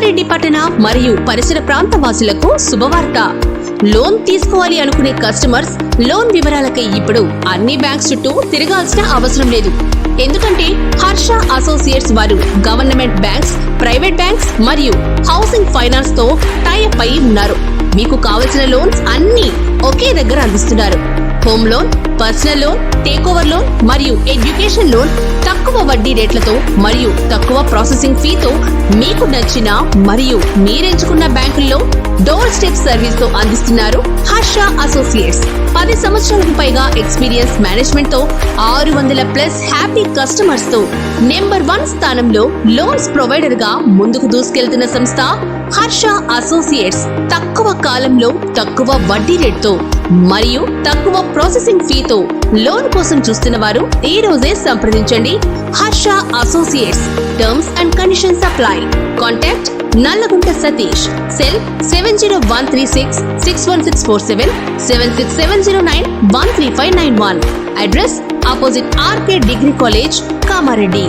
కామారెడ్డి పట్టణ మరియు పరిసర ప్రాంత వాసులకు శుభవార్త. లోన్ తీసుకోవాలి అనుకునే కస్టమర్స్ లోన్ వివరాలకై ఇప్పుడు అన్ని బ్యాంక్స్ చుట్టూ తిరగాల్సిన అవసరం లేదు. ఎందుకంటే హర్ష అసోసియేట్స్ వారు గవర్నమెంట్ బ్యాంక్స్, ప్రైవేట్ బ్యాంక్స్ మరియు హౌసింగ్ ఫైనాన్స్ తో టైఅప్ అయి ఉన్నారు. మీకు కావలసిన లోన్స్ అన్ని ఒకే దగ్గర అందిస్తున్నారు. Home loan, personal loan, take over loan మరియు ఎడ్యుకేషన్ లోన్ తక్కువ వడ్డీ రేట్లతో మరియు తక్కువ ప్రాసెసింగ్ ఫీతో మీకు నచ్చిన మరియు మీరెంచుకున్న బ్యాంకుల్లో డోర్ స్టెప్ సర్వీస్ తో అందిస్తున్నారు హర్ష అసోసియేట్స్. 10 సంవత్సరాలకు పైగా ఎక్స్పీరియన్స్ మేనేజ్మెంట్ తో 600+ హ్యాపీ కస్టమర్స్ తో నెంబర్ 1 స్థానంలో లోన్స్ ప్రొవైడర్ గా ముందుకు దూసుకెళ్తున్న సంస్థ హర్ష అసోసియేట్స్. తక్కువ కాలంలో తక్కువ వడ్డీ రేట్తో మరియు తక్కువ ప్రాసెసింగ్ ఫీతో లోన్ కోసం చూస్తున్న వారు ఈ రోజే సంప్రదించండి. Harsha associates. Terms and conditions apply. Contact Nallagunta Satish. Cell 7013661647, 76709135991. Address opposite RK degree college, Kamareddy.